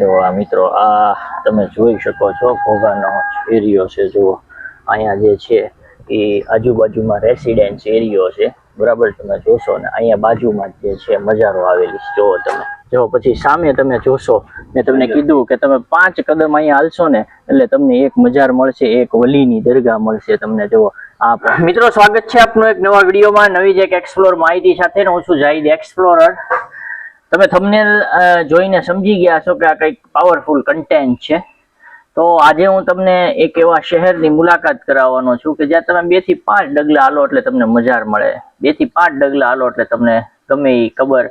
જો આ મિત્રો આ તમે જોઈ શકો છો ઘોઘાનો એરિયો છે। જુઓ અહીંયા જે છે એ આજુબાજુમાં રેસિડેન્સ એરિયો છે બરાબર। તમે જોશો ને અહીંયા બાજુમાં જે છે મજારો આવેલી છે। જુઓ તમે જો પછી સામે તમે જોશો મેં તમને કીધું કે તમે 5 કદમ અહીંયા હાલશો ને એટલે તમને એક મજાર મળશે, એક વલીની દરગાહ મળશે તમને। જુઓ આ મિત્રો સ્વાગત છે આપનું એક નવા વિડીયોમાં, નવી જ એક એક્સપ્લોર માહિતી સાથે। હું છું જાહિદ એક્સપ્લોરર। તમે થંબનેલ જોઈને સમજી ગયા છો કે આ કંઈક પાવરફુલ કન્ટેન્ટ છે। તો આજે હું તમને એક એવા શહેરની મુલાકાત કરાવવાનો છું કે જ્યાં તમે 2 થી 5 ડગલા હાલો એટલે તમને મજાર મળે। 2 થી 5 ડગલા હાલો એટલે તમને ગમે એ કબર,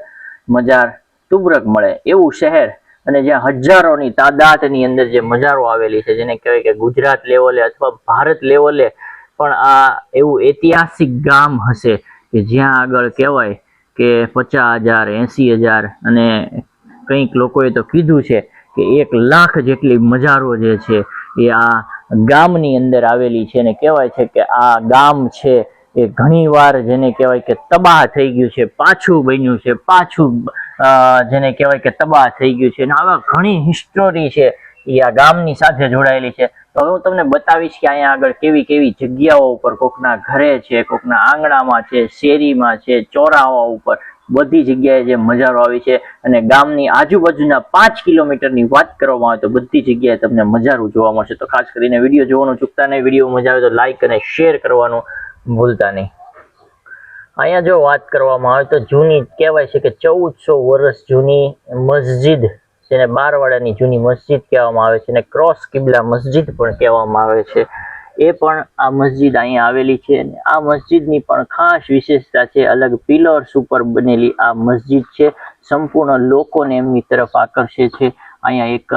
મજાર, તુબરક મળે એવું શહેર, અને જ્યાં હજારોની તાદાદની અંદર જે મજારો આવેલી છે, જેને કહેવાય કે ગુજરાત લેવલે અથવા ભારત લેવલે પણ આ એવું ઐતિહાસિક ગામ હશે કે જ્યાં આગળ કહેવાય કે 50,000, 80,000 અને કંઈક લોકોએ તો કીધું છે કે 1 લાખ જેટલી મજારો જે છે એ આ ગામની અંદર આવેલી છે। અને કહેવાય છે કે આ ગામ છે એ ઘણીવાર જેને કહેવાય કે તબાહ થઈ ગયું છે, પાછું બન્યું છે, પાછું જેને કહેવાય કે તબાહ થઈ ગયું છે। અને આવા ઘણી હિસ્ટોરી છે એ આ ગામની સાથે જોડાયેલી છે। તો હું તમને બતાવીશ કે અહીંયા આગળ કેવી કેવી જગ્યાઓ ઉપર કોકના ઘરે છે, કોકના આંગણામાં છે, શેરીમાં છે, ચોરાહા ઉપર બધી જગ્યાએ જે મજારો આવી છે। અને ગામની આજુબાજુના 5 કિલોમીટરની વાત કરવામાં આવે તો બધી જગ્યાએ તમને મજારું જોવા મળશે। તો ખાસ કરીને વિડીયો જોવાનું ચૂકતા નહીં। વિડીયો મજા આવે તો લાઈક અને શેર કરવાનું ભૂલતા નહીં। અહીંયા જો વાત કરવામાં આવે તો જૂની કહેવાય છે કે 1400 વર્ષ જૂની મસ્જિદ, જેને બારવાડાની જૂની મસ્જિદ કહેવામાં આવે છે, અને ક્રોસ કિબલા મસ્જિદ પણ કહેવામાં આવે છે, એ પણ આ મસ્જિદ અહીંયા આવેલી છે। અને આ મસ્જિદની પણ ખાસ વિશેષતા છે, અલગ પિલર્સ ઉપર બનેલી આ મસ્જિદ છે, સંપૂર્ણ લોકોને એમની તરફ આકર્ષે છે। અહીંયા એક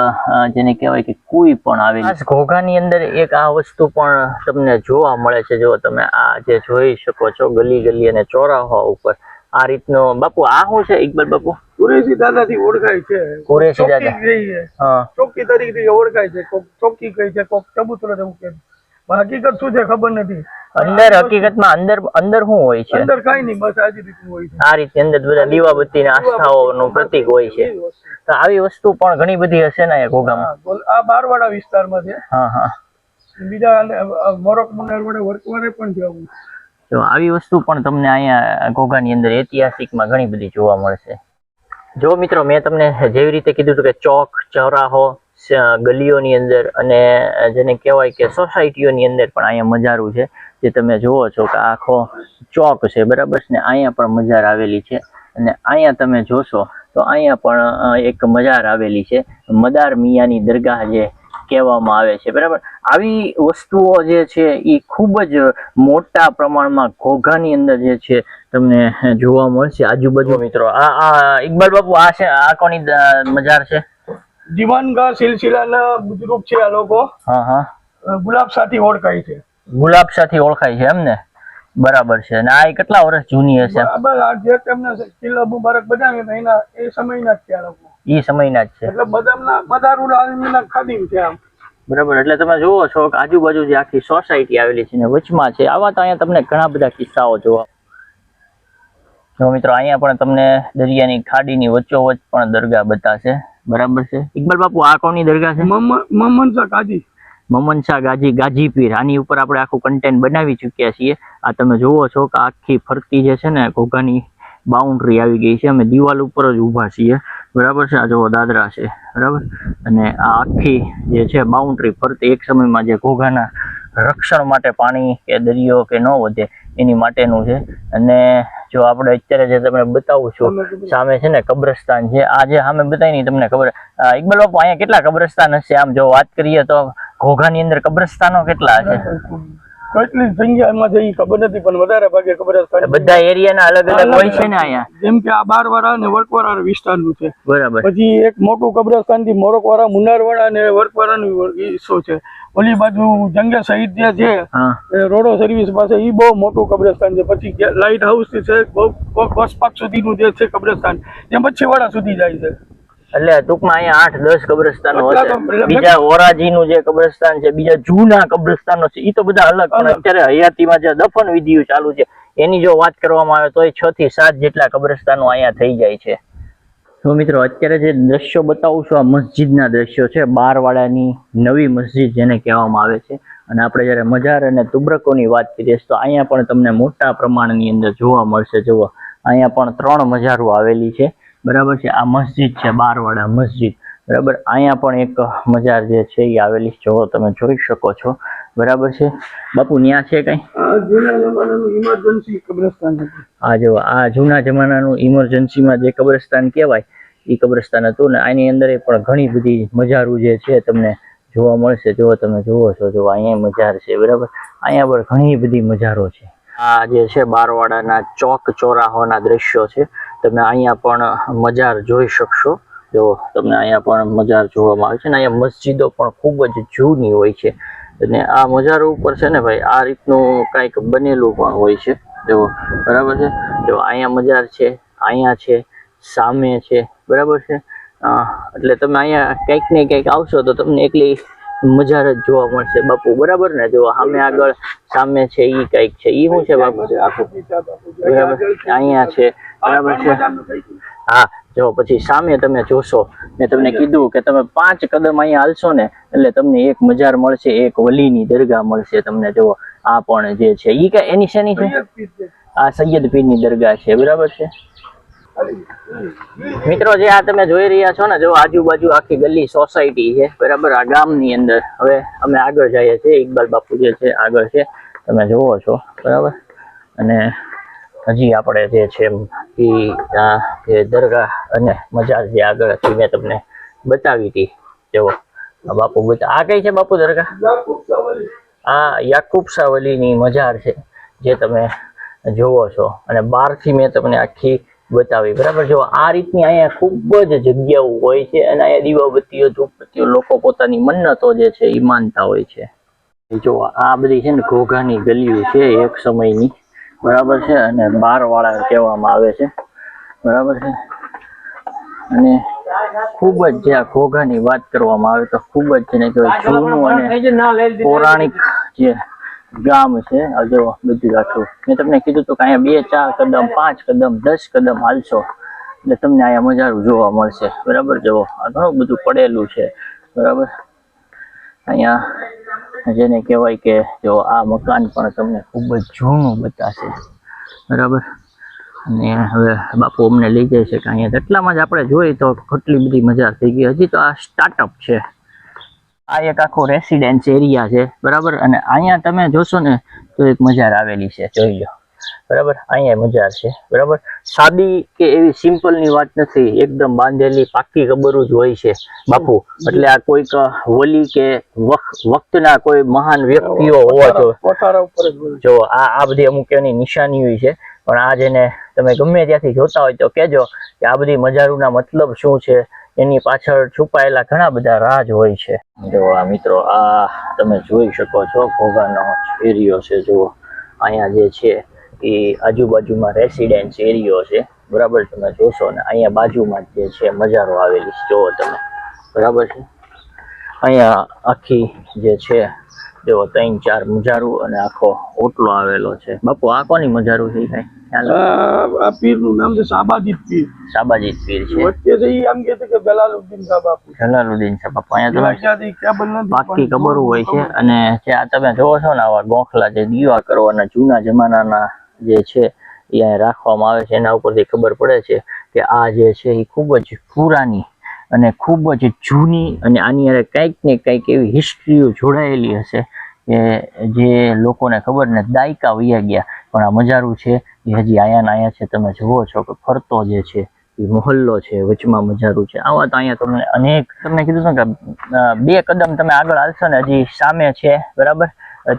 જેને કહેવાય કે કુઈ પણ આવેલી છે। ઘોઘાની અંદર એક આ વસ્તુ પણ તમને જોવા મળે છે। જો તમે આ જે જોઈ શકો છો ગલી ગલી અને ચોરાહા ઉપર આ રીતનો, બાપુ આ શું છે ઇકબાલ બાપુ? કુરેશી દાદાથી ઓળખાય છે। કુરેશી દાદા, હા, ચોકી તરીકે ઓળખાય છે। કોક ચોકી કહે છે, કોક ચબૂતરો એવું કે, હકીકત શું છે ખબર નથી। અંદર હકીકતમાં અંદર શું હોય છે? અંદર કઈ નહીં, બસ આ જ રીતનું હોય છે। આ રીતે અંદર બધા દીવાબત્તી ના આસ્થાઓનું પ્રતીક હોય છે। તો આવી વસ્તુ પણ ઘણી બધી હશે ને ઘોઘામાં? આ બારવાડા વિસ્તારમાં છે। હા હા, બીજા મોરક મુનારવાડે વર્કવાડે પણ છે આવું। તો આવી વસ્તુ પણ તમને અહીંયા ઘોઘાની અંદર ઐતિહાસિકમાં ઘણી બધી જોવા મળશે। જો મિત્રો મેં તમને જેવી રીતે કીધું હતું કે ચોક, ચોરાહો, ગલીઓની અંદર અને જેને કહેવાય કે સોસાયટીઓની અંદર પણ અહીંયા મજારું છે, જે તમે જુઓ છો કે આખો ચોક છે બરાબર છે ને, અહીંયા પણ મજાર આવેલી છે। અને અહીંયા તમે જોશો તો અહીંયા પણ એક મજાર આવેલી છે, મદાર મિયાની દરગાહ જે કહેવામાં આવે છે બરાબર। આવી વસ્તુઓ જે છે એ ખૂબ જ મોટા પ્રમાણમાં ઘોઘાની અંદર જે છે તમને જોવા મળશે આજુબાજુ। મિત્રો આ ઇકબાલ બાપુ આ છે, આ કોની મજાર છે? દીવાનગાહ સિલસિલાના બુજુર્ગ છે આ લોકો। હા હા, ગુલાબ સાથી ઓળખાય છે। ગુલાબ સાથી ઓળખાય છે એમ ને, બરાબર છે। અને આ કેટલા વર્ષ જૂની હશે? આ જે તેમને કિલ્લા મુબારક બનાવ્યા એના એ સમયના જ છે આ લોકો, એ સમયના જ છે, એટલે બદામના મદારુલ આલમીના ખાદિમ છે આમ, બરાબર। એટલે તમે જુઓ છો કે આજુબાજુ જે આખી સોસાયટી આવેલી છે ને વચમાં છે, આવા તો અહીંયા તમને ઘણા બધા કિસ્સાઓ જોવા। જો મિત્રો અહીંયા પણ તમને દરિયાની ખાડીની વચ્ચોવચ પણ દરગાહ બતાશે, બરાબર છે। ઇકબાલ બાપુ આ કોની દરગાહ છે? મમન શાહ ગાજી, મમન શાહ ગાજી, ગાજી પીર। આની ઉપર આપણે આખું કન્ટેન્ટ બનાવી ચૂક્યા છીએ। આ તમે જુઓ છો કે આખી ફરતી જે છે ને ઘોઘાની બાઉન્ડ્રી આવી ગઈ છે, અમે દિવાલ ઉપર જ ઊભા છીએ બરાબર છે। આ જુઓ દાદરા છે બરાબર, અને આ આખી જે છે બાઉન્ડ્રી ફરતી એક સમયમાં જે ઘોઘાના રક્ષણ માટે પાણી કે દરિયો કે ન વધે એની માટેનું છે। અને જો આપણે અત્યારે જે તમને બતાવું છું સામે છે ને કબ્રસ્તાન છે, આ જે સામે બતાવી નહીં તમને ખબર? ઇકબાલ બાપુ અહીંયા કેટલા કબ્રસ્તાન હશે? આમ જો વાત કરીએ તો ઘોઘાની અંદર કબ્રસ્તાનો કેટલા હશે? કેટલી સંખ્યામાં છે એ ખબર નથી, પણ વધારે ભાગે કબ્રસ્તાન બધા એરિયાના અલગ અલગ હોય છે ને અહીંયા, જેમ કે આ બારવાડા અને વર્કવાડા વિસ્તારનું છે બરાબર। પછી એક મોટું કબ્રસ્તાન થી મોરકવાડા, મુનારવાડા અને વર્કવાડાનો હિસ્સો છે। ઓલી બાજુ જંગે શહીદ જે છે રોડો સર્વિસ પાસે એ બહુ મોટું કબ્રસ્તાન છે। પછી લાઇટ હાઉસ થી છે બસ પાક સુધીનું જે છે કબ્રસ્તાન, જે મચ્છીવાડા સુધી જાય છે। એટલે ટૂંકમાં અહીંયા 8-10 કબ્રસ્તાનો હશે। બીજા ઓરાજીનું જે કબ્રસ્તાન છે, બીજા જૂના કબ્રસ્તાનો છે, એ તો બધા અલગ, પણ અત્યારે હયાતીમાં જે દફન વિધિઓ ચાલુ છે એની જો વાત કરવામાં આવે તો 6 થી 7 જેટલા કબ્રસ્તાનો અહીંયા થઈ જાય છે। તો મિત્રો અત્યારે જે દ્રશ્યો બતાવું છું આ મસ્જિદના દ્રશ્યો છે, બારવાડાની નવી મસ્જિદ જેને કહેવામાં આવે છે. અને આપણે જ્યારે મજાર અને તુબરકોની વાત કરીએ તો અહીંયા પણ તમને મોટા પ્રમાણની અંદર જોવા મળશે. જુઓ અહીંયા પણ 3 મજારો આવેલી છે, બરાબર છે. આ મસ્જિદ છે બારવાડા મસ્જિદ, બરાબર. અહીંયા પણ એક મજાર જે છે એ આવેલી જો તમે જોઈ શકો છો, બરાબર છે. બાપુ ત્યાં છે કઈ? જૂના જમાનાનું ઇમરજન્સી કબ્રસ્તાન હતું. આ જો આ જૂના જમાનાનું ઇમરજન્સીમાં જે કબ્રસ્તાન કહેવાય એ કબ્રસ્તાન હતું ને આની અંદર પણ ઘણી બધી મજારો જે છે તમને જોવા મળશે. જો તમે જુઓ છો, જો અહીંયા મજાર છે, બરાબર. અહીંયા પણ ઘણી બધી મજારો છે. આ જે છે બારવાડાના ચોક ચોરાહોના દ્રશ્યો છે. તમે અહીંયા પણ મજાર જોઈ શકશો. જો તમને અહીંયા પણ મજાર જોવામાં આવે છે ને અહીંયા મસ્જિદો પણ ખૂબ જ જૂની હોય છે. અને આ મજારો ઉપર છે ને ભાઈ આ રીતનું કંઈક બનેલું પણ હોય છે. જો બરાબર છે. જો અહીંયા મજાર છે, અહીંયા છે, સામે છે, બરાબર છે. એટલે તમે અહીંયા કંઈક ને કંઈક આવશો તો તમને એકલી મજાર જ જોવા મળશે બાપુ, બરાબર ને. જો સામે આગળ સામે છે ઈ કંઈક છે, ઈ શું છે બાપુ? બરાબર અહીંયા છે, બરાબર છે. હા જો પછી સામે તમે જોશો મેં તમને કીધું કે તમે 5 કદમ અહીંયા હાલશો ને એટલે તમને એક મજાર મળશે, એક વલીની દરગાહ મળશે તમને. જો આ પણ જે છે ઈ કઈ એની શેની છે? આ સૈયદ પીરની દરગાહ છે, બરાબર છે. મિત્રો જે આ તમે જોઈ રહ્યા છો ને, જો આજુબાજુ આખી ગલી સોસાયટી છે, બરાબર. આ ગામની અંદર હવે અમે આગળ જઈએ છીએ. ઇકબાલ બાપુ જે છે આગળ છે, તમે જોવો છો, બરાબર. અને હજી આપણે જે છે એ દરગાહ અને મજાર જે આગળ હતી મેં તમને બતાવી હતી. જુઓ આ બાપુ આ કઈ છે બાપુ દરગાહ? આ યાકુબ શાહ વલીની મજાર છે જે તમે જોવો છો. અને બહારથી મેં તમને આખી બતાવી, બરાબર. જો આ રીતની અહીંયા ખૂબ જ જગ્યાઓ હોય છે અને અહીંયા દીવાબત્તીઓ ધૂપબત્તીઓ લોકો પોતાની મન્નતો જે છે એ માનતા હોય છે. જો આ બધી છે ને ઘોઘાની ગલીઓ છે એક સમયની, બરાબર છે. અને બારવાડા કહેવામાં આવે છે, બરાબર છે. અને ખૂબ જ જે આ ઘોઘાની વાત કરવામાં આવે તો ખૂબ જ છે ને જૂનું અને પૌરાણિક જે ગામ છે. જો બધું આખું મેં તમને કીધું હતું કે અહીંયા 2 4 કદમ 5 કદમ 10 કદમ હાલશો એટલે તમને અહીંયા મજારું જોવા મળશે, બરાબર. જુઓ આ ઘણું બધું પડેલું છે, બરાબર. અહીંયા જેને કહેવાય કે જો આ મકાન પણ તમને ખૂબ જ જૂનું બતાશે, બરાબર. અને હવે બાપુ અમને લઈ જાય છે કે અહીંયા એટલામાં જ આપણે જોઈએ તો કેટલી બધી મજા થઈ ગઈ. હજી તો આ સ્ટાર્ટઅપ છે. આ એક આખો રેસિડેન્સ એરિયા છે, બરાબર. અને અહીંયા તમે જોશો ને તો એક મજાર આવેલી છે, જોઈ લો, બરાબર. અહીંયા મજાર છે, બરાબર. સાદી કે એવી સિમ્પલ ની વાત નથી, એકદમ બાંધેલી પાકી કબરો જ હોય છે બાપુ. એટલે આ કોઈક વલી કે વક્તના કોઈ મહાન વ્યક્તિઓ હોવા જોઈએ. જો આ બધી અમુક એની નિશાનીઓ છે. પણ આ જેને તમે ગમે ત્યાંથી જોતા હોય તો કહેજો કે આ બધી મજારોના મતલબ શું છે, એની પાછળ છુપાયેલા ઘણા બધા રાજ હોય છે. જો આ મિત્રો આ તમે જોઈ શકો છો ઘોઘાનો એરિયો છે. જુઓ અહીંયા જે છે એ આજુબાજુમાં રેસિડેન્સ એરિયો છે, બરાબર. તમે જોશો ને અહીંયા બાજુમાં જે છે મજારો આવેલી છે, જુઓ તમે, બરાબર છે. અહીંયા આખી જે છે જો 3 4 મજારો અને આખો ઓટલો આવેલો છે. બાપુ આ કોની મજારો છે? કઈ આ પીરનું નામ છે સાબાજીત પીર. સાબાજીત પીર છે. વચ્ચે છે ઈ આમ કહે છે કે જલાલુદ્દીન શાહ બાપુ. જલાલુદ્દીન શાહ બાપુ. અહીંયા તમે પાકી કબર હોય છે. અને જે આ તમે જોવો છો ને આવા ગોખલા જે દીવા કરવાના જૂના જમાનાના જે છે એ અહીંયા રાખવામાં આવે છે, એના ઉપરથી ખબર પડે છે કે આ જે છે એ ખૂબ જ પુરાની અને ખૂબ જ જૂની અને આની અંદર કંઈક ને કંઈક એવી હિસ્ટ્રીઓ જોડાયેલી હશે કે જે લોકોને ખબર ને દાયકા વયા ગયા. પણ આ મજારું છે એ હજી અહીંયા છે. તમે જુઓ છો કે ફરતો જે છે એ મોહલ્લો છે, વચમાં મજારું છે. આવા તો અહીંયા તમને અનેક, તમને કીધું ને કે 2 કદમ તમે આગળ હાલશો ને હજી સામે છે, બરાબર.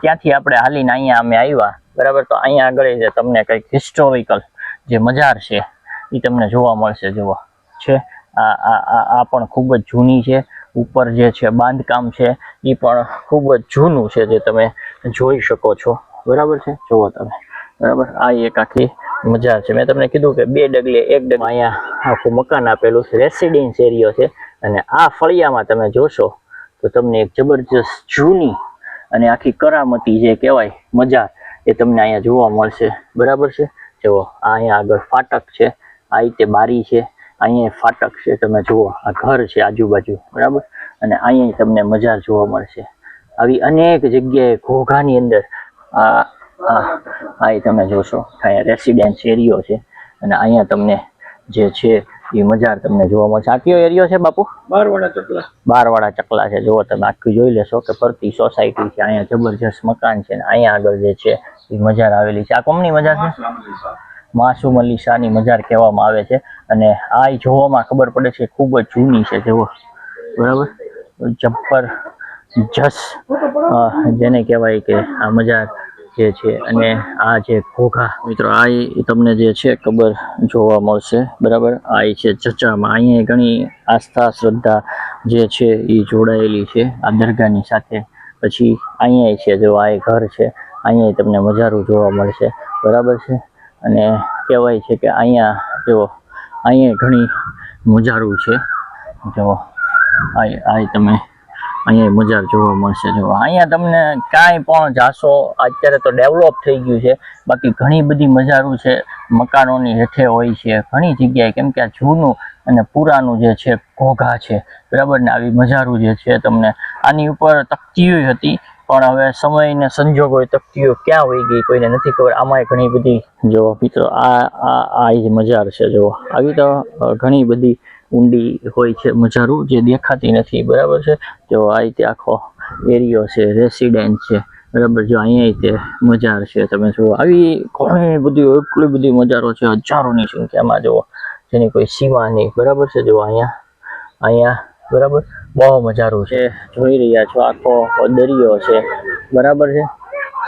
ત્યાંથી આપણે હાલીને અહીંયા અમે આવ્યા, બરાબર. તો અહીંયા આગળ તમને કંઈક હિસ્ટોરિકલ જે મજાર છે એ તમને જોવા મળશે. જુઓ છે આ પણ ખૂબ જ જૂની છે. ઉપર જે છે બાંધકામ છે એ પણ ખૂબ જ જૂનું છે જે તમે જોઈ શકો છો, બરાબર છે. જુઓ તમે, બરાબર. આ એક આખી મજાર છે. મેં તમને કીધું કે 2 ડગલે 1 ડગ અહીંયા આખું મકાન આપેલું છે, રેસિડેન્સ એરિયો છે. અને આ ફળિયામાં તમે જોશો તો તમને એક જબરજસ્ત જૂની અને આખી કરામતી જે કહેવાય મજાર એ તમને અહીંયા જોવા મળશે, બરાબર છે. જુઓ આ અહીંયા આગળ ફાટક છે, આ રીતે બારી છે, અહીંયા ફાટક છે, તમે જુઓ આ ઘર છે આજુબાજુ, બરાબર. અને અહીંયા તમને મજાર જોવા મળશે. આવી અનેક જગ્યાએ ઘોઘાની અંદર આ તમે જોશો અહીંયા રેસિડેન્સ એરિયો છે અને અહીંયા તમને જે છે એ મજાર તમને જોવા મળશે. આ કયો એરિયો છે બાપુ? બારવાડા ચકલા છે. જુઓ તમે આખું જોઈ લેશો કે ફરતી સોસાયટી છે, અહીંયા જબરજસ્ત મકાન છે ને અહીંયા આગળ જે છે એ મજાર આવેલી છે. આ કોમની મજાર છે? માસૂમ અલી શાહની મજાર કહેવામાં આવે છે. અને આ જોવામાં ખબર પડે છે ખૂબ જ જૂની છે. જુઓ, બરાબર, જબરજસ્ત જેને કહેવાય કે આ મજાર જે છે. અને આ જે ઘોઘા મિત્રો, આ તમને જે છે ખબર જોવા મળશે, બરાબર. આ છે ચચામાં. અહીંયા ઘણી આસ્થા શ્રદ્ધા જે છે એ જોડાયેલી છે આ દરગાહની સાથે. પછી અહીંયા છે જો આ ઘર છે, અહીંયા તમને મજારું જોવા મળશે, બરાબર છે. અને કહેવાય છે કે અહીંયા જો અહીંયા ઘણી મજારું છે. જો આ તમે અહીંયા મજાર જોવા મળશે. જો અહીંયા તમને કાંઈ પણ જાશો, અત્યારે તો ડેવલપ થઈ ગયું છે, બાકી ઘણી બધી મજારું છે મકાનોની હેઠે હોય છે ઘણી જગ્યાએ, કેમ કે આ જૂનું અને પુરાનું જે છે ઘોઘા છે, બરાબર ને. આવી મજારું જે છે તમને આની ઉપર તકતીઓ હતી, પણ હવે સમયને સંજોગોએ તકતીઓ ક્યાં વહી ગઈ કોઈને નથી ખબર. આમાંય ઘણી બધી જો મિત્રો આ જ મજાર છે. જો આવી તો ઘણી બધી ઊંડી હોય છે મજારું જે દેખાતી નથી, બરાબર છે. જો આ રીતે આખો એરિયો છે, રેસિડેન્સ છે, બરાબર. જો અહીંયા તે મજાર છે, તમે જુઓ આવી ઘણી બધી એટલી બધી મજારો છે હજારોની સંખ્યામાં, જુઓ જેની કોઈ સીમા નહીં, બરાબર છે. જો અહીંયા બરાબર બહુ મજારું છે. જોઈ રહ્યા છો આખો દરિયો છે, બરાબર છે.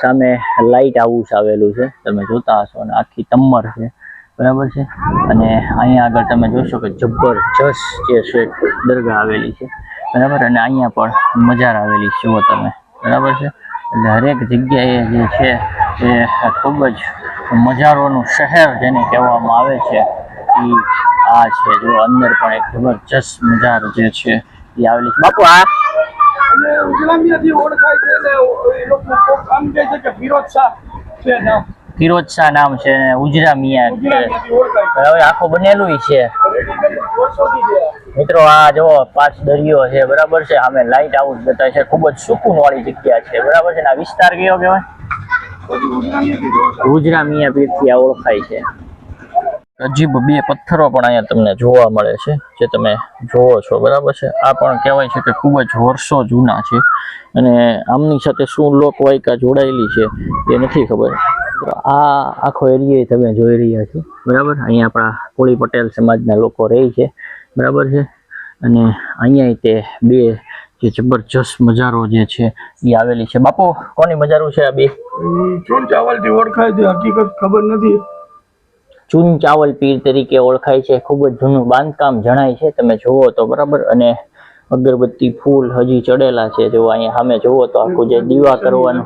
સામે લાઇટ હાઉસ આવેલું છે, તમે જોતા હશો. અને આખી તમ્મર છે, બરાબર છે. અને અહીંયા આગળ તમે જોશો કે જબરજસ્ત જે છે દરગાહ આવેલી છે, બરાબર. અને અહીંયા પણ મજાર આવેલી છે, જુઓ તમે, બરાબર છે. એટલે હરેક જગ્યાએ જે છે એ ખૂબ જ મજારોનું શહેર જેને કહેવામાં આવે છે એ આ છે. જો અંદર પણ એક જબરજસ્ત મજાર જે છે એ આવેલી છે. બાપુ આ ફિરોજ શાહ નામ છે, ઉજરા મિયા હવે આખો બનેલું છે મિત્રો. આ જો પાછ દરિયો છે, બરાબર છે. આમે લાઇટ હાઉસ બતાવે છે, ખૂબ જ સુકૂન વાળી જગ્યા છે, બરાબર છે. આ વિસ્તાર કયો કહેવાય? ઉજરા મિયા પીરથી આ ઓળખાય છે. અજીબ બે પથ્થરો પણ અહીંયા તમને જોવા મળે છે જે તમે જોવો છો, બરાબર છે. આ પણ કહેવાય છે કે ખૂબ જ વર્ષો જૂના છે અને આમની સાથે શું લોકવાયકા જોડાયેલી છે એ નથી ખબર. આ આખો એરિયા તમે જોઈ રહ્યા છો, બરાબર. અહીંયા આપણા કોળી પટેલ સમાજના લોકો રહે છે, બરાબર છે. અને અહીંયા તે બે જે જબરજસ્ત મજારો જે છે એ આવેલી છે. બાપુ કોની મજારો છે આ બે? ચૂન ચાવલથી ઓળખાય છે, હકીકત ખબર નથી. ચૂન ચાવલ પીર તરીકે ઓળખાય છે. ખૂબ જ જૂનું બાંધકામ જણાય છે, તમે જુઓ તો, બરાબર. અને અગરબત્તી ફૂલ હજી ચડેલા છે. જો અહીંયા સામે જુઓ તો આખું જે દીવા કરવાનું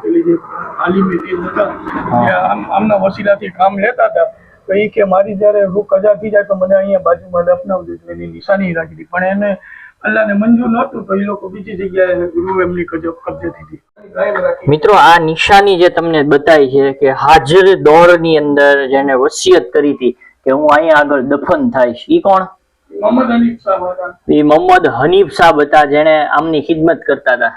આમના વસીલાથી કામ લેતા હતા. તો એ કે મારી જયારે રૂહ કજા થઈ જાય તો મને અહીંયા બાજુમાં દફનાવજો, એની નિશાની રાખી હતી. પણ એને અલ્લાહને મંજૂર નહોતું, તો એ લોકો બીજી જગ્યાએ રૂહ એમની કબજેથી હતી. મિત્રો આ નિશાની જે તમને બતાવી છે કે હાજર દોરની અંદર જેને વસિયત કરી હતી કે હું અહીંયા આગળ દફન થઈશ, ઈ કોણ? મોહમ્મદ હનીફ સાહેબ હતા, જેને આમની ખિદમત કરતા હતા,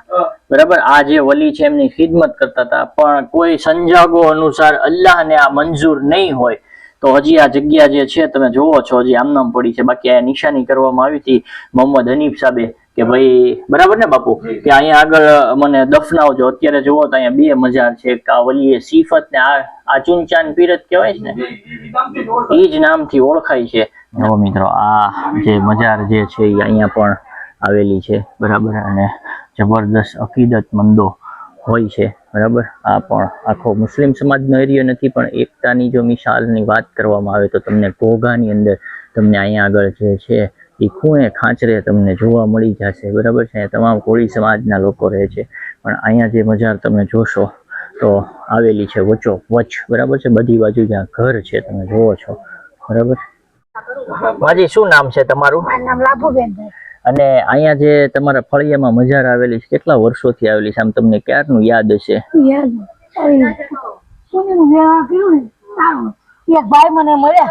બરાબર. આ જે વલી છે એમની ખિદમત કરતા હતા, પણ કોઈ સંજોગો અનુસાર અલ્લાહને આ મંજૂર નહીં હોય તો હજી આ જગ્યા જે છે તમે જોવો છો હજી આમનામ પડી છે. બાકી આ નિશાની કરવામાં આવી હતી મોહમ્મદ હનીફ સાહેબે કે ભાઈ, બરાબર ને બાપુ, કે અહીંયા આગળ મને દફનાવજો. અત્યારે જુઓ તો અહીંયા બે મજાર છે, આ વલીએ સિફત ને આ ચુનચાન પીરત કહેવાય છે ને, એ જ નામથી ઓળખાય છે. જો મિત્રો આ જે મજાર જે છે એ અહીંયા પણ આવેલી છે, બરાબર. અને જબરદસ્ત અકીદતમંદો હોય છે, બરાબર. આ પણ આખો મુસ્લિમ સમાજનો એરિયો નથી, પણ એકતાની જો મિસાલની વાત કરવામાં આવે તો તમને ઘોઘાની અંદર તમને અહીંયા આગળ જે છે એ ખૂણે ખાંચરે તમને જોવા મળી જશે, બરાબર છે. તમામ કોળી સમાજના લોકો રહે છે, પણ અહીંયા જે મજાર તમે જોશો તો આવેલી છે વચ્ચો વચ્ચ, બરાબર છે. બધી બાજુ જ્યાં ઘર છે તમે જોવો છો, બરાબર. માજી શું નામ છે તમારું? નામ લાભુબેન. અને અહીંયા જે તમારા ફળિયામાં મજાર આવેલી છે કેટલા વર્ષોથી આવેલી છે? આમ તમને ક્યારનું યાદ હશે? યાદ સોનીનું વ્યવહાર કર્યું ને તારું એક ભાઈ મને મળ્યા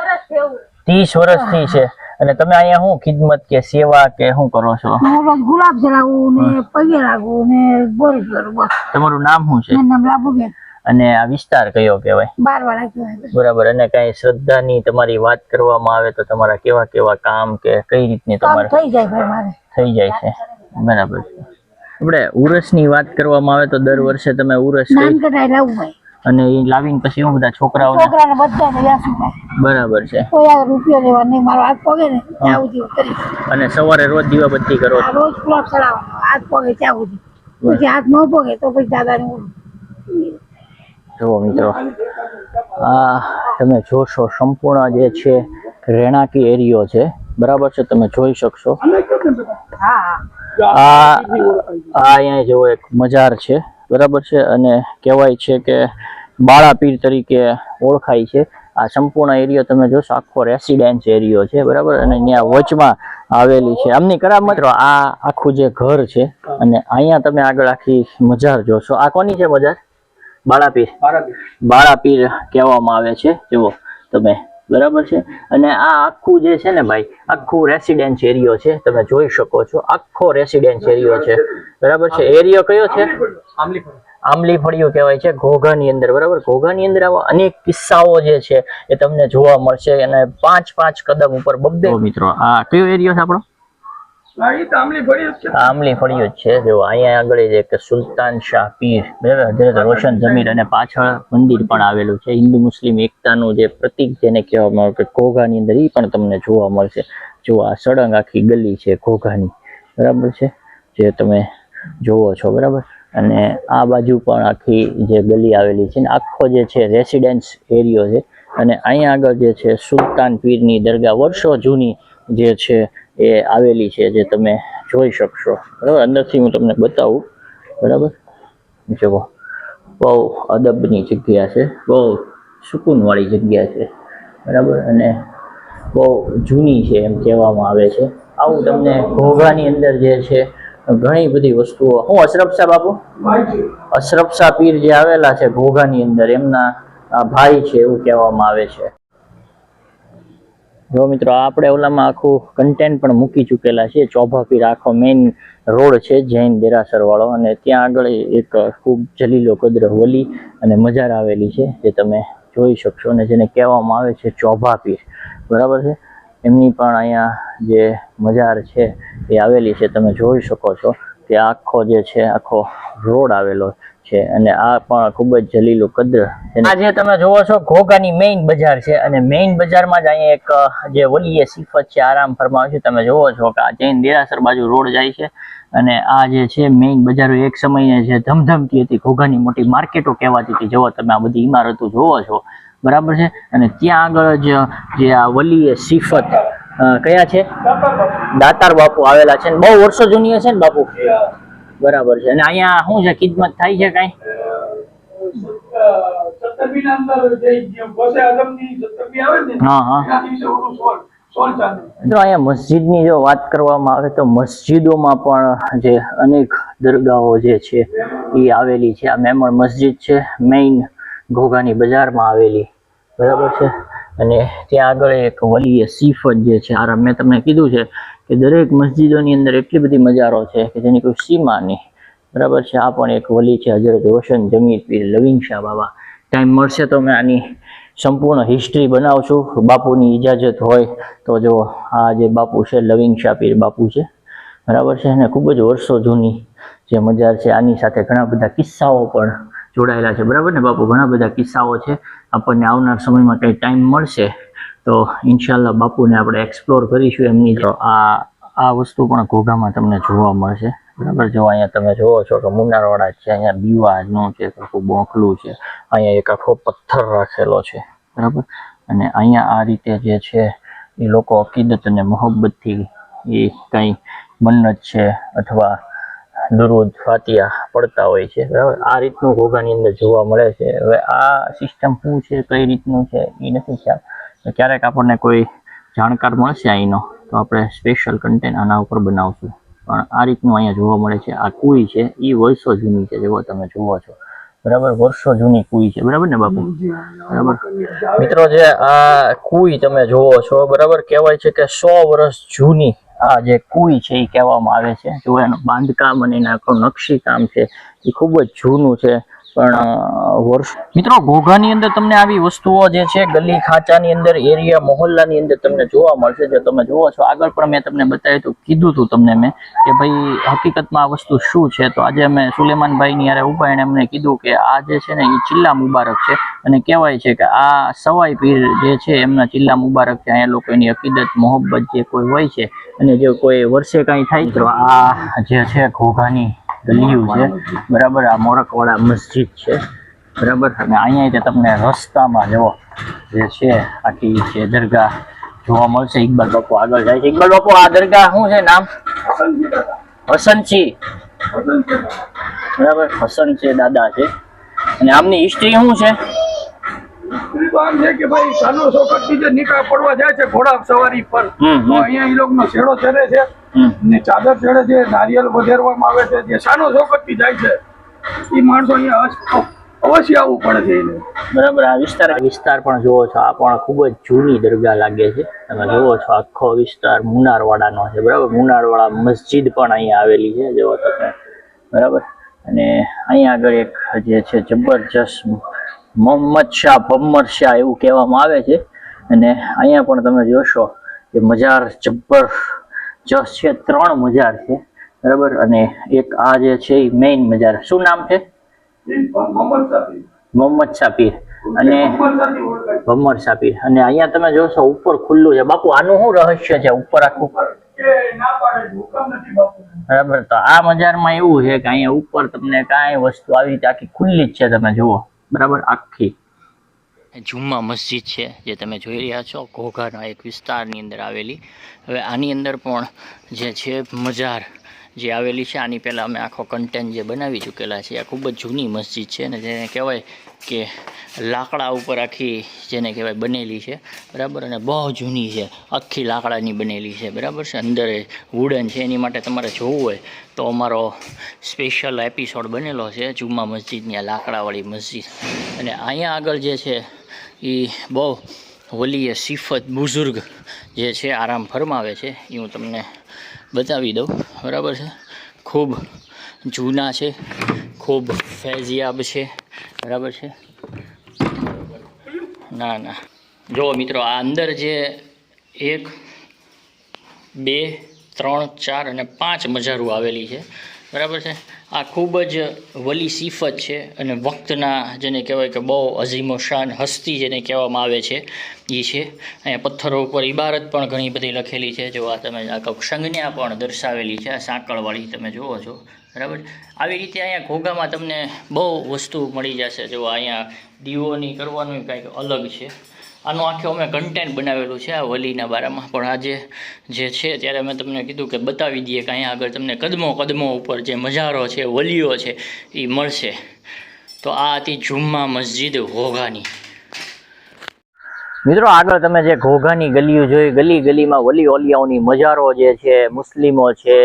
30 વર્ષથી છે. અને તમે અહીંયા શું ખિદમત કે સેવા કે શું કરો છો? હું રોજ ગુલાબ જલાવું ને પગે લાગવું ને બોલ કરું બસ. તમારું નામ શું છે? મારું નામ લાભુબેન અને આ વિસ્તાર કયો કહેવાય? બારવાડા કહેવાય. બરાબર. અને કઈ શ્રદ્ધાની તમારી વાત કરવામાં આવે તો તમારા કેવા કેવા કામ કે કઈ રીતની કામ તમારે થઈ જાય ભાઈ મારે. થઈ જાય છે? બરાબર છે. આપણે ઉરસની વાત કરવામાં આવે તો દર વર્ષે તમે ઉરસ નામ કઢાઈ લાવું ભાઈ. અને એ લાવીને પછી હું બધા છોકરાઓને છોકરાને બધાને વ્યાસું ભાઈ. બરાબર છે. કોઈ આ રૂપિયો લેવા નહીં, મારો હાથ પગે ને ત્યાં સુધી કરી. અને સવારે રોજ દીવાબત્તી કરો છો? આ રોજ ગુલાબ ચડાવવાનો, હાથ પગે ત્યાં સુધી. પછી હાથ ન પગે તો પછી દાદાને બોલું. જુઓ મિત્રો, આ તમે જોશો સંપૂર્ણ જે છે રહેણાંકી એરિયો છે, બરાબર છે, તમે જોઈ શકશો. હા આ અહીંયા જેવો એક મજાર છે, બરાબર છે, અને કહેવાય છે કે બાળા પીર તરીકે ઓળખાય છે. આ સંપૂર્ણ એરિયો તમે જોશો આખો રેસિડેન્સ એરિયો છે, બરાબર, અને ત્યાં વચમાં આવેલી છે આમની કરામત. આ આખું જે ઘર છે અને અહીંયા તમે આગળ આખી મજાર જોશો. આ કોની છે મજાર? બાળાપીર. બાળાપીર કહેવામાં આવે છે, જુઓ તમે, બરાબર છે. અને આ આખું જે છે ને ભાઈ, આખું રેસિડેન્સ એરિયો છે, તમે જોઈ શકો છો. આખો રેસિડેન્સ એરિયો છે, બરાબર છે. એરિયો કયો છે? આંબલી ફળિયું કહેવાય છે ઘોઘાની અંદર, બરાબર. ઘોઘાની અંદર આવા અનેક કિસ્સાઓ જે છે એ તમને જોવા મળશે. અને 5-5 કદમ ઉપર બબ્બે. મિત્રો, આ કયો એરિયો છે આપણો? આંબલી ફળિયું જ છે. જો અહીંયા આગળ એક સુલતાન શાહ પીર, બરાબર, હજરત રોશન જમીર, અને પાછળ મંદિર પણ આવેલું છે. હિન્દુ મુસ્લિમ એકતાનું જે પ્રતીક જેને કહેવામાં આવે કે ઘોઘાની અંદર, એ પણ તમને જોવા મળશે. જો આ સળંગ આખી ગલી છે ઘોઘાની, બરાબર છે, જે તમે જોવો છો, બરાબર. અને આ બાજુ પણ આખી જે ગલી આવેલી છે ને આખો જે છે રેસિડેન્સ એરિયો છે. અને અહીંયા આગળ જે છે સુલતાન પીરની દરગાહ વર્ષો જૂની જે છે એ આવેલી છે, જે તમે જોઈ શકશો, બરાબર. અંદરથી હું તમને બતાવું, બરાબર. જુઓ, બહુ અદબની જગ્યા છે, બહુ સુકૂનવાળી જગ્યા છે, બરાબર, અને બહુ જૂની છે એમ કહેવામાં આવે છે. આવું તમને ઘોઘાની અંદર જે છે ઘણી બધી વસ્તુઓ. હું અશરફ શાહ બાપુ, અશરફ શાહ પીર જે આવેલા છે ઘોઘાની અંદર, એમના ભાઈ છે એવું કહેવામાં આવે છે. જો મિત્રો, આપણે ઓલામાં આખું કન્ટેન્ટ પણ મૂકી ચૂકેલા છે. ચોભા પીર આખો મેઇન રોડ છે જૈન દેરાસર વાળો, અને ત્યાં આગળ એક ખૂબ જલીલો કદ્ર વલી અને મજાર આવેલી છે, જે તમે જોઈ શકશો, અને જેને કહેવામાં આવે છે ચોભા પીર, બરાબર છે. એમની પણ અહીંયા જે મજાર છે એ આવેલી છે, તમે જોઈ શકો છો કે આખો જે છે આખો રોડ આવેલો છે. અને આ પણ ખૂબ જ જલીલું કદ્ર. આ જે તમે જોવો છો ઘોઘાની મેઇન બજાર છે, અને મેઇન બજારમાં જ અહીંયા એક જે વલીએ સિફત છે આરામ ફરમાવે છે. તમે જોવો છો કે આ જૈન દેરાસર બાજુ રોડ જાય છે, અને આ જે છે મેઇન બજારો એક સમયે જે ધમધમતી હતી, ઘોઘાની મોટી માર્કેટો કહેવાતી હતી. જોવો તમે આ બધી ઇમારતો જોવો છો, બરાબર છે. અને ત્યાં આગળ જ જે આ વલીએ સિફત કયા છે? દાતાર બાપુ આવેલા છે. બહુ વર્ષો જૂની છે ને બાપુ, બરાબર છે. અને અહીંયા શું છે, ખિદમત થાય છે કઈ? તો અહીંયા મસ્જિદની જો વાત કરવામાં આવે તો મસ્જિદોમાં પણ જે અનેક દરગાહો જે છે એ આવેલી છે. આ મેમણ મસ્જિદ છે, મેઇન ઘોઘાની બજારમાં આવેલી, બરાબર છે. અને ત્યાં આગળ એક વલીએ સિફત જે છે આરામ, મેં તમને કીધું છે કે દરેક મસ્જિદોની અંદર એટલી બધી મજારો છે કે જેની કોઈ સીમા નહીં, બરાબર છે. આ પણ એક વલી છે હજરત રોશન જમીર પીર લવિંગ શાહ બાબા. ટાઈમ મળશે તો મેં આની સંપૂર્ણ હિસ્ટ્રી બનાવશું, બાપુની ઇજાજત હોય તો. જો આ જે બાપુ છે લવિંગ શાહ પીર બાપુ છે, બરાબર છે, અને ખૂબ જ વર્ષો જૂની જે મજાર છે. આની સાથે ઘણા બધા કિસ્સાઓ પણ જોડાયેલા છે, બરાબર ને બાપુ? ઘણા બધા કિસ્સાઓ છે. આપણને આવનાર સમયમાં કંઈ ટાઈમ મળશે તો ઇન્શાલ્લાહ બાપુને આપણે એક્સપ્લોર કરીશું એમની. આ વસ્તુ પણ ઘોઘામાં તમને જોવા મળશે, બરાબર. જો અહીંયા તમે જોવો છો કે મુનારવાડા છે, અહીંયા દીવાનું છે, આખું બોંકલું છે, અહીંયા એક આખો પથ્થર રાખેલો છે, બરાબર. અને અહીંયા આ રીતે જે છે એ લોકો અકીદત અને મોહબ્બતથી એ કંઈ મન્નત છે અથવા દુરૂદ ફાતિહા પડતા હોય છે, બરાબર. આ રીતનું ઘોઘાની અંદર જોવા મળે છે. હવે આ સિસ્ટમ શું છે, કઈ રીતનું છે એ નથી ખ્યાલ. ક્યારેક આપણને કોઈ જાણકાર મળશે અહીંનો તો આપણે સ્પેશિયલ કન્ટેન્ટ આના ઉપર બનાવશું. પણ આ રીતનું અહીંયા જોવા મળે છે. આ કુઈ છે, એ વર્ષો જૂની છે, જેવો તમે જુઓ છો, બરાબર, વર્ષો જૂની કુઈ છે, બરાબર ને બાપુ? બરાબર મિત્રો, જે આ કુઈ તમે જોવો છો, બરાબર, કહેવાય છે કે 100 વર્ષ જૂની આ જે કુઈ છે એ કહેવામાં આવે છે. જો એનું બાંધકામ અને એના આખું નકશી કામ છે એ ખૂબ જ જૂનું છે. પણ વર્ષ મિત્રો, ઘોઘાની અંદર તમને આવી વસ્તુઓ જે છે ગલી ખાંચાની અંદર, એરિયા મોહલ્લાની અંદર તમને જોવા મળશે. જે તમે જોવો છો, આગળ પણ મેં તમને બતાવ્યું હતું, કીધું હતું તમને મેં કે ભાઈ હકીકતમાં આ વસ્તુ શું છે. તો આજે અમે સુલેમાનભાઈની યારે ઉભા એને અમને કીધું કે આ જે છે ને એ ચિલ્લા મુબારક છે, અને કહેવાય છે કે આ સવાઈ પીર જે છે એમના ચિલ્લા મુબારક છે. અહીંયા લોકોની અકીદત મોહબ્બત જે કોઈ હોય છે, અને જે કોઈ વર્ષે કાંઈ થાય તો આ જે છે ઘોઘાની ગલીયું છે, બરાબર. આ મોરકવાડા મસ્જિદ છે, બરાબર. અને અહીંયા તમને રસ્તામાં જવો જે છે આખી જે દરગાહ જોવા મળશે. ઇકબાલ બાપુ આગળ જાય છે. ઇકબાલ બાપુ, આ દરગાહ શું છે નામ? હસનચી, બરાબર, હસનચી દાદા છે. અને આમની હિસ્ટ્રી શું છે? આમ છે કે ભાઈ સાનો સોકતથી જે નિકાહ પડવા જાય છે ઘોડા સવારી પર, તો અહીંયા એ લોકોનો છેડો ચડે છે ને ચાદર ચડે છે, નારિયેલ વધેરવામાં આવે છે. જે સાનો સોકતથી જાય છે એ માણસો અહીંયા અવશ્ય આવવું પડે છે એને, બરાબર. આ વિસ્તાર પણ જોવો છો, આ પણ ખૂબ જ જૂની દરગાહ લાગે છે. તમે જોવો છો આખો વિસ્તાર મુનારવાડાનો છે, બરાબર. મુનારવાડા મસ્જિદ પણ અહીંયા આવેલી છે, જોવો તમે, બરાબર. અને અહીંયા આગળ એક જે છે જબરજસ્ત મોહમ્મદ શાહ ભમ્મર શાહ એવું કહેવામાં આવે છે. અને અહીંયા પણ તમે જોશો કે મજાર જબરજસ્ત છે, 3 મજાર છે, બરાબર. અને એક આ જે છે એ મેઇન મજાર, શું નામ છે? મોહમ્મદ શાહ પીર અને ભમ્મર શાહ પીર. અને અહીંયા તમે જોશો ઉપર ખુલ્લું છે. બાપુ, આનું શું રહસ્ય છે ઉપર આખું? બરાબર. તો આ મજારમાં એવું છે કે અહીંયા ઉપર તમને કાંઈ વસ્તુ આવી રીતે આખી ખુલ્લી જ છે, તમે જુઓ, બરાબર. આખી જુમ્મા મસ્જિદ છે જે તમે જોઈ રહ્યા છો, ઘોઘાના એક વિસ્તારની અંદર આવેલી. હવે આની અંદર પણ જે છે મજાર જે આવેલી છે, આની પહેલાં અમે આખો કન્ટેન્ટ જે બનાવી ચૂકેલા છે. આ ખૂબ જ જૂની મસ્જિદ છે, અને જેને કહેવાય કે લાકડા ઉપર આખી જેને કહેવાય બનેલી છે, બરાબર. અને બહુ જૂની છે, આખી લાકડાની બનેલી છે, બરાબર છે. અંદર વુડન છે. એની માટે તમારે જોવું હોય તો અમારો સ્પેશિયલ એપિસોડ બનેલો છે જુમ્મા મસ્જિદની, આ લાકડાવાળી મસ્જિદ. અને અહીંયા આગળ જે છે એ બહુ વલીએ સિફત બુઝુર્ગ જે છે આરામ ફરમાવે છે, એ હું તમને બતાવી દઉં, બરાબર છે. ખૂબ જૂના છે, ખૂબ ફૈઝિયાબ છે, બરાબર છે. ના જો મિત્રો, આ અંદર જે 1 2 3 4 અને 5 મજારો આવેલી છે, બરાબર છે. આ ખૂબ જ વલી સિફત છે, અને વક્તના જેને કહેવાય કે બહુ અઝીમો શાન હસ્તી જેને કહેવામાં આવે છે એ છે. અહીંયા પથ્થરો ઉપર ઇબારત પણ ઘણી બધી લખેલી છે. જો આ તમે આ સંજ્ઞા પણ દર્શાવેલી છે, આ સાંકળવાળી તમે જુઓ છો, બરાબર. આવી રીતે અહીંયા ઘોઘામાં તમને બહુ વસ્તુ મળી જશે. જો અહીંયા દીવોની કરવાનું કંઈક અલગ છે. આનું આખું અમે કન્ટેન્ટ બનાવેલું છે આ વલીના બારામાં. પણ આજે જે છે ત્યારે મેં તમને કીધું કે બતાવી દઈએ કે અહીંયા આગળ તમને કદમો ઉપર જે મજારો છે, વલીઓ છે એ મળશે. તો આ હતી જુમ્મા મસ્જિદ ઘોઘાની. મિત્રો, આગળ તમે જે ઘોઘાની ગલીઓ જોઈ, ગલીમાં વલી ઓલિયાઓની મજારો જે છે, મુસ્લિમો છે,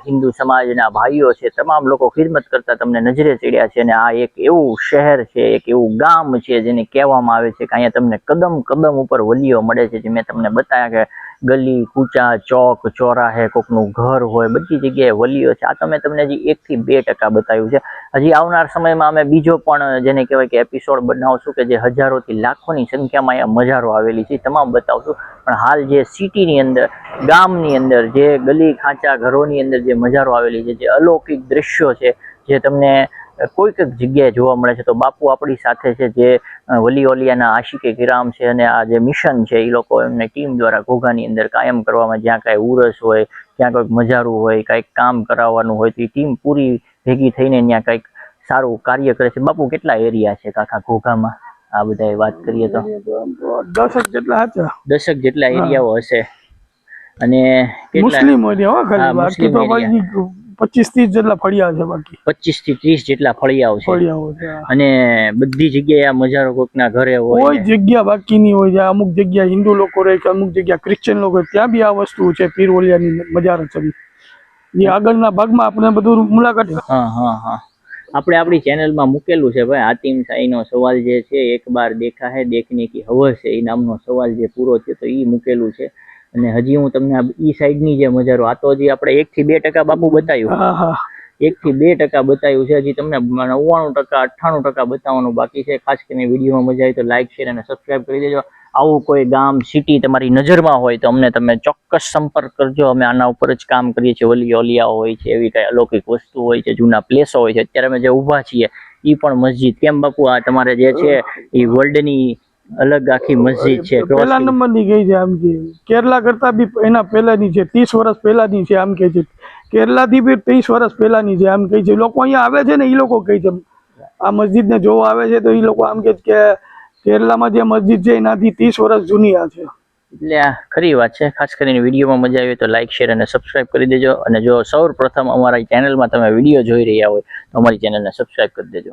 હિન્દુ સમાજના ભાઈઓ છે, તમામ લોકો ખિદમત કરતા તમને નજરે ચડ્યા છે. અને આ એક એવું શહેર છે, એક એવું ગામ છે જેને કહેવામાં આવે છે કે અહીંયા તમને કદમ ઉપર વલીઓ મળે છે. જે મેં તમને બતાવ્યા કે ગલી કૂચા, ચોક ચોરાહે, કોકનું ઘર હોય, બધી જગ્યાએ વલીઓ છે. આ તમે તમને હજી 1 થી 2% બતાવ્યું છે. હજી આવનાર સમયમાં અમે બીજો પણ જેને કહેવાય કે એપિસોડ બનાવશું કે જે હજારોથી લાખોની સંખ્યામાં અહીંયા મજારો આવેલી છે, તમામ બતાવશું. પણ હાલ જે સિટીની અંદર, ગામની અંદર, જે ગલી ખાંચા ઘરોની અંદર જે મજારો આવેલી છે, જે અલૌકિક દ્રશ્યો છે, જે તમને કોઈક જગ્યાએ જોવા મળે છે. તો બાપુ આપણી સાથે છે, જે વલી ઓલિયાના આશિકે કિરામ છે, અને આ જે મિશન છે એ લોકો એમને ટીમ દ્વારા ઘોઘાની અંદર કાયમ કરવામાં, જ્યાં કાંઈ ઉરસ હોય, ક્યાં કોઈક મજારું હોય, કાંઈક કામ કરાવવાનું હોય, તો એ ટીમ પૂરી ભેગી થઈને ત્યાં કંઈક સારું કાર્ય કરે છે. બાપુ, કેટલા એરિયા છે કાકા ઘોઘામાં? આ બધા વાત કરીએ તો 10 જેટલા હતા, 10 જેટલા એરિયાઓ હશે. અને મુસ્લિમ એરિયા ખાલી, બાકી તો 25-30 જેટલા ફળિયા છે. બાકી 25 થી 30 જેટલા ફળિયાઓ છે. અને બધી જગ્યાએ આ મજારો કોઈકના ઘરે હોય, કોઈ જગ્યા બાકી નહીં હોય. અમુક જગ્યા હિન્દુ લોકો રહે છે, અમુક જગ્યા ક્રિશ્ચિયન લોકો, ત્યાં બી આ વસ્તુ છે પીર ઓલિયાની મજાર છે. એ આગળના ભાગમાં આપણે બધું મુલાકાત. હા. આપણે આપણી ચેનલમાં મૂકેલું છે ભાઈ, હાતિમ શાહીનો સવાલ જે છે, એક બાર દેખા હે દેખને કી હવસ છે, એ નામનો સવાલ જે પૂરો છે તો એ મૂકેલું છે. અને હજી હું તમને ઈ સાઈડની જે મજારો, આ તો હજી આપણે 1 થી 2% બાપુ બતાવ્યું, હા હા 1 થી 2% બતાવ્યું છે, હજી તમને 99% 98% બતાવવાનું બાકી છે. ખાસ કરીને વિડીયોમાં મજા આવી તો લાઈક શેર અને સબસ્ક્રાઇબ કરી દેજો. આવું કોઈ ગામ સિટી તમારી નજરમાં હોય તો અમને તમે ચોક્કસ સંપર્ક કરજો. અમે આના ઉપર જ કામ કરીએ છીએ. ઓલિયાઓ હોય છે, એવી કઈ અલૌકિક વસ્તુ હોય છે, જૂના પ્લેસો હોય છે. અત્યારે અમે જે ઊભા છીએ એ પણ મસ્જિદ. કેમ બાપુ, આ તમારે જે છે એ વર્લ્ડની અલગ આખી મસ્જિદ છે, પહેલા નંબરની ગઈ છે આમ કે કેરલા કરતા બી એના પહેલાની છે, 30 વર્ષ પહેલાની છે આમ કે છે. કેરલાથી બી 30 વર્ષ પહેલાની છે આમ કહે છે. લોકો અહીંયા આવે છે ને એ લોકો કહે છે, આ મસ્જિદને જોવા આવે છે તો એ લોકો આમ કે છે કે કેરલામાં જે મસ્જિદ છે એનાથી 30 વર્ષ જૂની આ છે. એટલે આ ખરી વાત છે. ખાસ કરીને વિડીયોમાં મજા આવી તો લાઈક શેર અને સબસ્ક્રાઇબ કરી દેજો. અને જો સૌ પ્રથમ અમારા ચેનલમાં તમે વિડીયો જોઈ રહ્યા હોય તો અમારી ચેનલને સબસ્ક્રાઇબ કરી દેજો.